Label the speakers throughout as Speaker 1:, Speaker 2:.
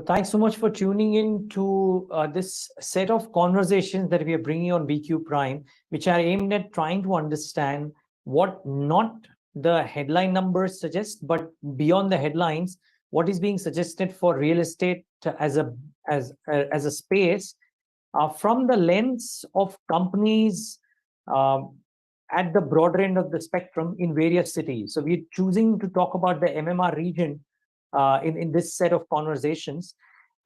Speaker 1: Thanks so much for tuning in to this set of conversations that we are bringing on BQ Prime, which are aimed at trying to understand what not the headline numbers suggest, but beyond the headlines, what is being suggested for real estate as a space from the lens of companies um, at the broader end of the spectrum in various cities. So we're choosing to talk about the MMR region in this set of conversations.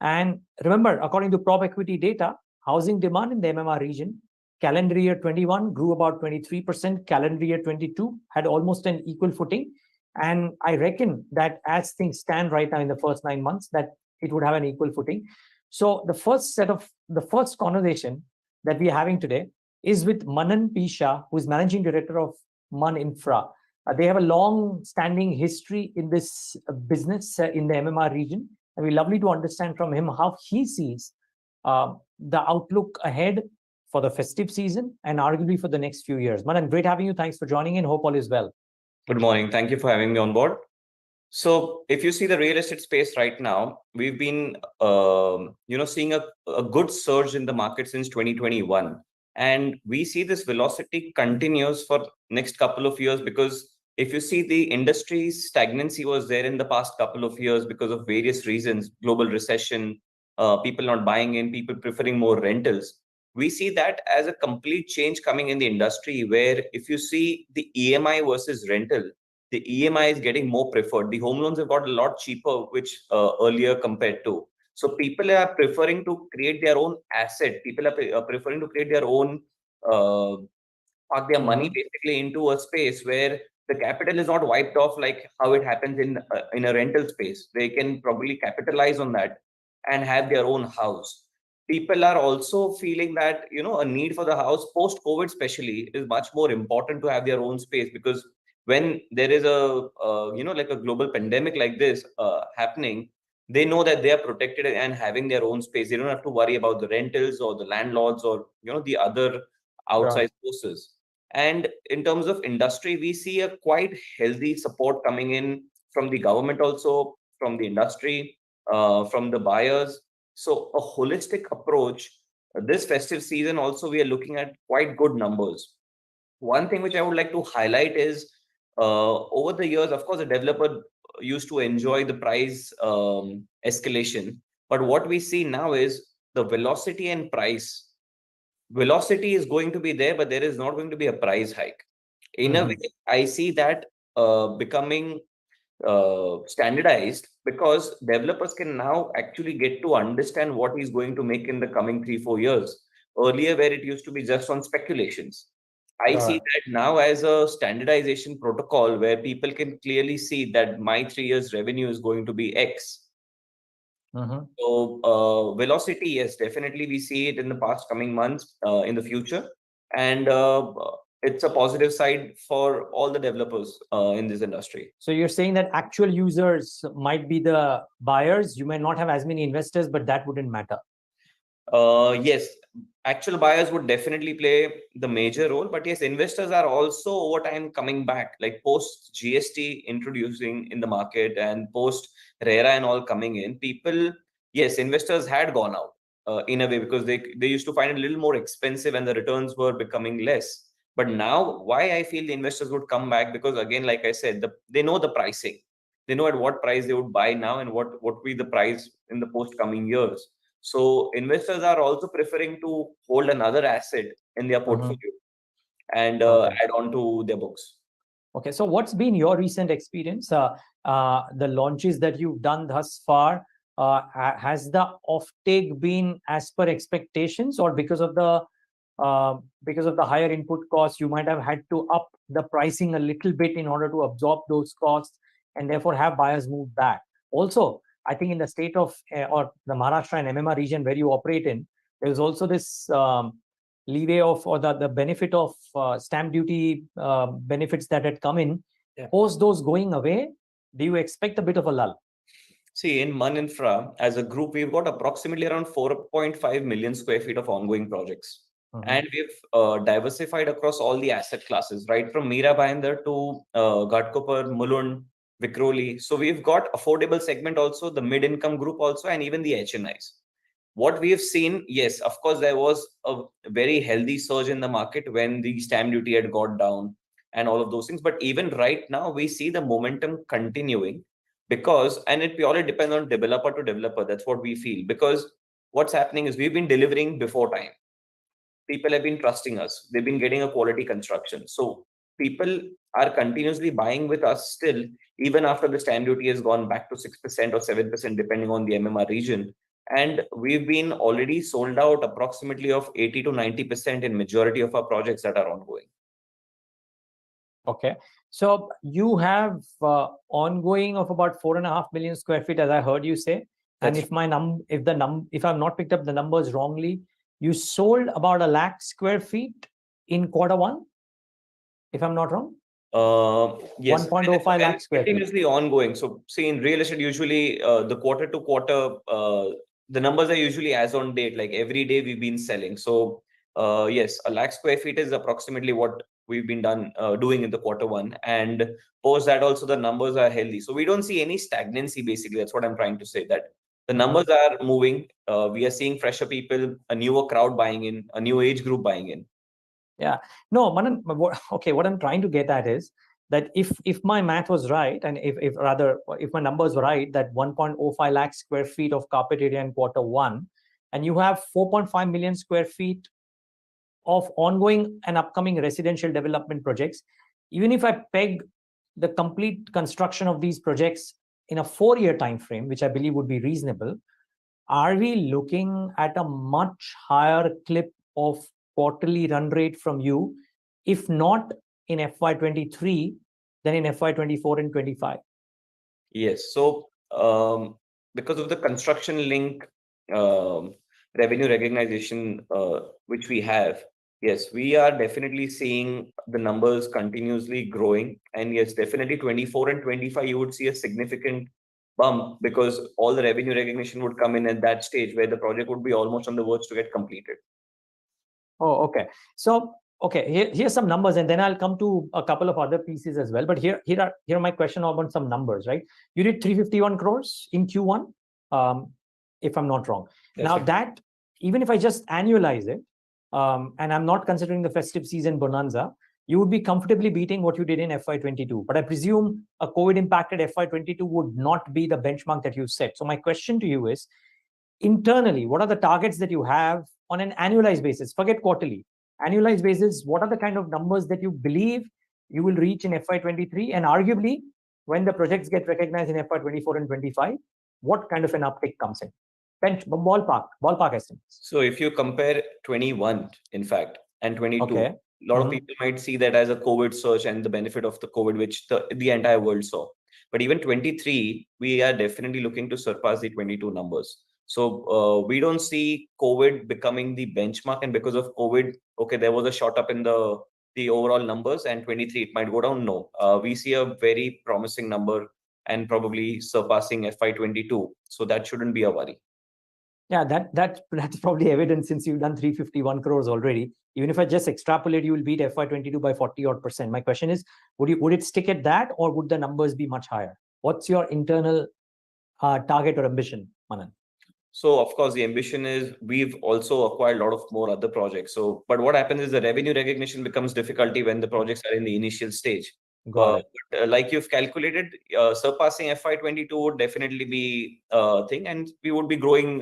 Speaker 1: And remember, according to prop equity data, housing demand in the MMR region, calendar year 21 grew about 23%, calendar year 22 had almost an equal footing. And I reckon that as things stand right now in the first 9 months, that it would have an equal footing. So the first conversation that we are having today is with Manan Shah, who is managing director of Man Infra. They have a long-standing history in this business in the MMR region, and we're lovely to understand from him how he sees the outlook ahead for the festive season and arguably for the next few years. Manan, great having you. Thanks for joining in. Hope all is well.
Speaker 2: Good morning. Thank you for having me on board. So, if you see the real estate space right now, we've been, seeing a good surge in the market since 2021, and we see this velocity continues for next couple of years because if you see the industry's stagnancy was there in the past couple of years because of various reasons, global recession, people not buying in, people preferring more rentals. We see that as a complete change coming in the industry, where if you see the EMI versus rental, the EMI is getting more preferred. The home loans have got a lot cheaper, which earlier compared to. So people are preferring to create their own asset. People are preferring to create their own, park their money basically into a space where the capital is not wiped off like how it happens in a rental space. They can probably capitalize on that and have their own house. People are also feeling that a need for the house post COVID, especially, is much more important to have their own space because when there is a like a global pandemic like this happening, they know that they are protected and having their own space. They don't have to worry about the rentals or the landlords or the other outside forces. And in terms of industry, we see a quite healthy support coming in from the government, also from the industry, from the buyers. So a holistic approach. This festive season also we are looking at quite good numbers. One thing which I would like to highlight is over the years, of course, the developer used to enjoy the price escalation. But what we see now is the velocity and price. Velocity is going to be there, but there is not going to be a price hike. In a way, I see that becoming standardized because developers can now actually get to understand what he's going to make in the coming 3-4 years. Earlier, where it used to be just on speculations, I see that now as a standardization protocol where people can clearly see that my 3 years revenue is going to be X. So velocity, yes, definitely we see it in the past coming months, in the future, and it's a positive side for all the developers in this industry.
Speaker 1: So you're saying that actual users might be the buyers. You may not have as many investors, but that wouldn't matter.
Speaker 2: Yes, actual buyers would definitely play the major role, but yes, investors are also over time coming back, like post GST introducing in the market and post RERA and all coming in. People, yes, investors had gone out in a way because they used to find it a little more expensive and the returns were becoming less. But now, why I feel the investors would come back, because again, like I said, they know the pricing. They know at what price they would buy now and what would be the price in the post coming years. So investors are also preferring to hold another asset in their portfolio and add on to their books.
Speaker 1: Okay, so what's been your recent experience? The launches that you've done thus far, has the offtake been as per expectations, or because of the higher input costs, you might have had to up the pricing a little bit in order to absorb those costs and therefore have buyers move back? Also, I think in the state of or the Maharashtra and MMR region where you operate in, there is also this leeway of or the benefit of stamp duty benefits that had come in. Post those going away, do you expect a bit of a lull?
Speaker 2: See, in Man Infra, as a group, we've got approximately around 4.5 million square feet of ongoing projects. And we've diversified across all the asset classes, right from Mira Bhayandar to Ghatkopar, Mulund, Vikhroli. So we've got affordable segment also, the mid-income group also, and even the HNIs. What we have seen, yes, of course, there was a very healthy surge in the market when the stamp duty had got down and all of those things. But even right now, we see the momentum continuing because, and it purely depends on developer to developer. That's what we feel. Because what's happening is we've been delivering before time. People have been trusting us. They've been getting a quality construction. So people are continuously buying with us still, even after the stamp duty has gone back to 6% or 7%, depending on the MMR region. And we've been already sold out approximately of 80 to 90% in majority of our projects that are ongoing.
Speaker 1: Okay. So you have ongoing of about 4.5 million square feet, as I heard you say. And if if I've not picked up the numbers wrongly, you sold about 1 lakh square feet in Q1, if I'm not wrong.
Speaker 2: Yes,
Speaker 1: 1.05 lakh square feet.
Speaker 2: continuously ongoing. So see, in real estate, usually the quarter to quarter, the numbers are usually as on date, like every day we've been selling. So yes, 1 lakh square feet is approximately what we've been doing in the Q1. And post that also the numbers are healthy. So we don't see any stagnancy, basically. That's what I'm trying to say, that the numbers are moving. We are seeing fresher people, a newer crowd buying in, a new age group buying in.
Speaker 1: Yeah, no, Manan, okay, what I'm trying to get at is that if my math was right, and if my numbers were right, that 1.05 lakh square feet of carpet area in Q1, and you have 4.5 million square feet of ongoing and upcoming residential development projects, even if I peg the complete construction of these projects in a 4-year time frame, which I believe would be reasonable, are we looking at a much higher clip of quarterly run rate from you, if not in FY23, then in FY24 and 25?
Speaker 2: Yes. So because of the construction link revenue recognition which we have, yes, we are definitely seeing the numbers continuously growing. And yes, definitely 24 and 25, you would see a significant bump because all the revenue recognition would come in at that stage where the project would be almost on the verge to get completed.
Speaker 1: Oh, okay. So, okay, here's some numbers, and then I'll come to a couple of other pieces as well. But here are my question about some numbers, right? You did 351 crores in Q1, if I'm not wrong.
Speaker 2: That's
Speaker 1: now
Speaker 2: right.
Speaker 1: that, even if I just annualize it, and I'm not considering the festive season bonanza, you would be comfortably beating what you did in FY22. But I presume a COVID impacted FY22 would not be the benchmark that you set. So my question to you is, internally, what are the targets that you have on an annualized basis? Forget quarterly. Annualized basis, what are the kind of numbers that you believe you will reach in FY23? And arguably, when the projects get recognized in FY24 and 25, what kind of an uptick comes in? Ballpark estimates.
Speaker 2: So if you compare 21, in fact, and 22,
Speaker 1: Okay.
Speaker 2: a lot of people might see that as a COVID surge and the benefit of the COVID, which the entire world saw. But even 23, we are definitely looking to surpass the 22 numbers. So we don't see COVID becoming the benchmark. And because of COVID, okay, there was a shot up in the overall numbers, and 23, it might go down. No, we see a very promising number and probably surpassing FY22. So that shouldn't be a worry.
Speaker 1: Yeah, that's probably evident since you've done 351 crores already. Even if I just extrapolate, you will beat FY22 by 40% odd. My question is, would it stick at that, or would the numbers be much higher? What's your internal target or ambition, Manan?
Speaker 2: So of course, the ambition is we've also acquired a lot of more other projects. So, but what happens is the revenue recognition becomes difficulty when the projects are in the initial stage.
Speaker 1: Got it.
Speaker 2: But, like you've calculated, surpassing FY22 would definitely be a thing, and we would be growing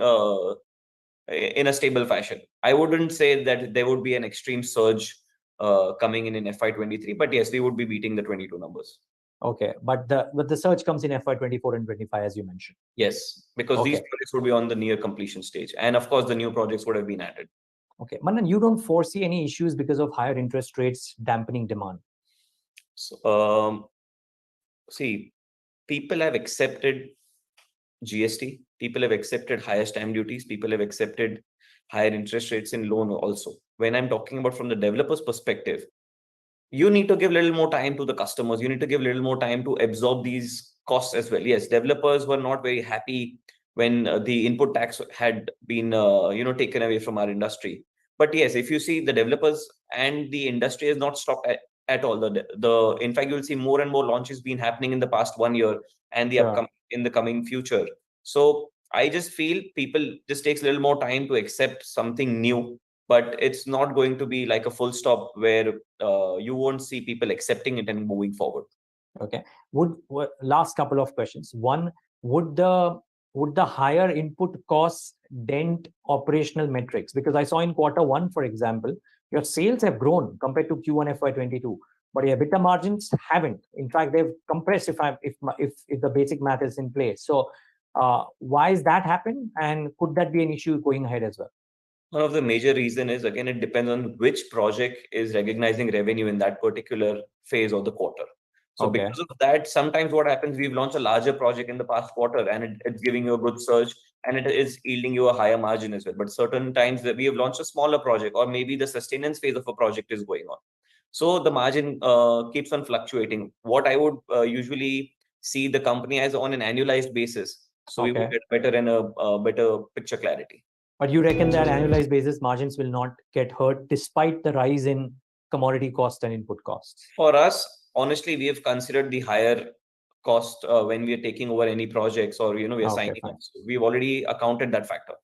Speaker 2: in a stable fashion. I wouldn't say that there would be an extreme surge coming in FY23, but yes, we would be beating the 22 numbers.
Speaker 1: Okay, but the surge comes in FY24 and 25, as you mentioned.
Speaker 2: Yes, because these
Speaker 1: Okay.
Speaker 2: projects would be on the near completion stage, and of course, the new projects would have been added.
Speaker 1: Okay, Manan, you don't foresee any issues because of higher interest rates dampening demand?
Speaker 2: So, see, people have accepted GST, people have accepted higher stamp duties, people have accepted higher interest rates in loan also. When I'm talking about from the developer's perspective, you need to give a little more time to the customers. You need to give a little more time to absorb these costs as well. Yes, developers were not very happy when the input tax had been taken away from our industry. But yes, if you see, the developers and the industry has not stopped at all. The in fact, you'll see more and more launches been happening in the past 1 year and the
Speaker 1: Sure.
Speaker 2: in the coming future. So I just feel people just takes a little more time to accept something new, but it's not going to be like a full stop where you won't see people accepting it and moving forward.
Speaker 1: Okay. Last couple of questions. One, would the higher input costs dent operational metrics? Because I saw in quarter 1, for example, your sales have grown compared to Q1 FY22, but your EBITDA margins haven't. In fact, they've compressed if the basic math is in place. So why is that happen? And could that be an issue going ahead as well?
Speaker 2: One of the major reason is, again, it depends on which project is recognizing revenue in that particular phase of the quarter. So
Speaker 1: Okay.
Speaker 2: because of that, sometimes what happens, we've launched a larger project in the past quarter and it's giving you a good surge and it is yielding you a higher margin as well. But certain times that we have launched a smaller project, or maybe the sustenance phase of a project is going on. So the margin keeps on fluctuating. What I would usually see the company as on an annualized basis. So we would
Speaker 1: Okay.
Speaker 2: get better and a better picture clarity.
Speaker 1: But you reckon that annualized basis margins will not get hurt despite the rise in commodity cost and input costs?
Speaker 2: For us, honestly, we have considered the higher cost when we are taking over any projects, or we are
Speaker 1: Okay,
Speaker 2: signing
Speaker 1: fine.
Speaker 2: up. So we've already accounted that factor.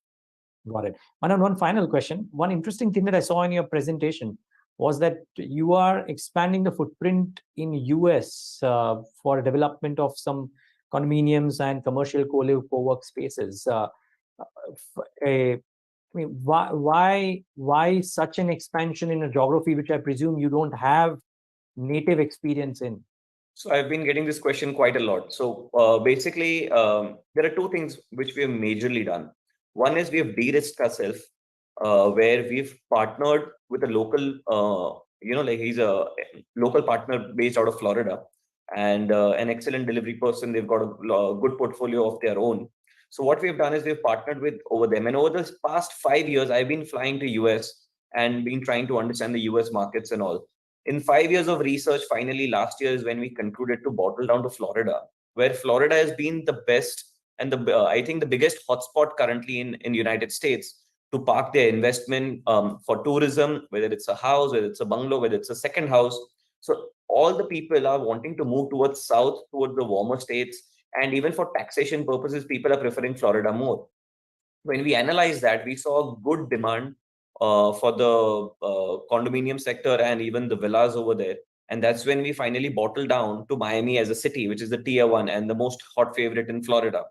Speaker 1: Got it. Manan, one final question. One interesting thing that I saw in your presentation was that you are expanding the footprint in US for development of some condominiums and commercial co-work spaces. I mean, why such an expansion in a geography which I presume you don't have native experience in?
Speaker 2: So I've been getting this question quite a lot. So basically, there are two things which we have majorly done. One is we have de-risked ourselves, where we've partnered with a local, like he's a local partner based out of Florida, and an excellent delivery person. They've got a good portfolio of their own. So what we've done is we've partnered with over them, and over the past 5 years, I've been flying to US and been trying to understand the US markets and all. In 5 years of research, finally last year is when we concluded to bottle down to Florida, where Florida has been the best and I think the biggest hotspot currently in United States to park their investment for tourism, whether it's a house, whether it's a bungalow, whether it's a second house. So all the people are wanting to move towards south, towards the warmer states, and even for taxation purposes, people are preferring Florida more. When we analyzed that, we saw good demand for the condominium sector and even the villas over there. And that's when we finally bottled down to Miami as a city, which is the tier one and the most hot favorite in Florida,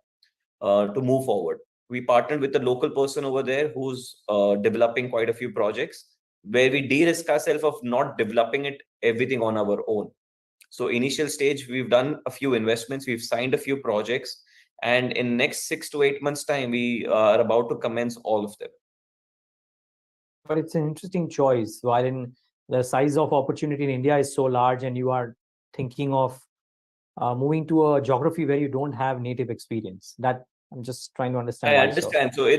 Speaker 2: to move forward. We partnered with a local person over there who's developing quite a few projects, where we de-risk ourselves of not developing it everything on our own. So initial stage, we've done a few investments, we've signed a few projects, and in next 6 to 8 months time, we are about to commence all of them.
Speaker 1: But it's an interesting choice. While in the size of opportunity in India is so large, and you are thinking of moving to a geography where you don't have native experience. That I'm just trying to understand.
Speaker 2: I understand. So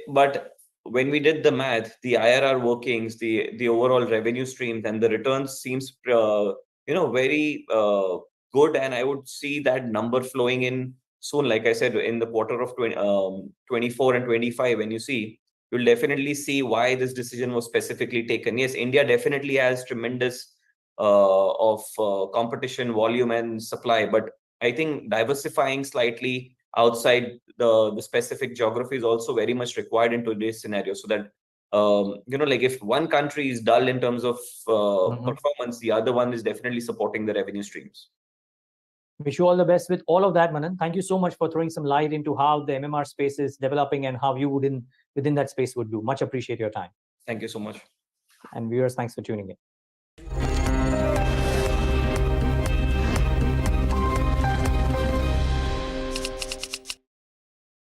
Speaker 2: but when we did the math, the IRR workings, the overall revenue streams, and the returns seems very good, and I would see that number flowing in soon. Like I said, in the quarter of 24 and 25, when you see, you'll definitely see why this decision was specifically taken. Yes, India definitely has tremendous of competition, volume, and supply, but I think diversifying slightly outside the specific geography is also very much required in today's scenario, so that like if one country is dull in terms of performance, the other one is definitely supporting the revenue streams.
Speaker 1: Wish you all the best with all of that, Manan. Thank you so much for throwing some light into how the MMR space is developing and how you within that space would do. Much appreciate your time.
Speaker 2: Thank you so much.
Speaker 1: And viewers, thanks for tuning in.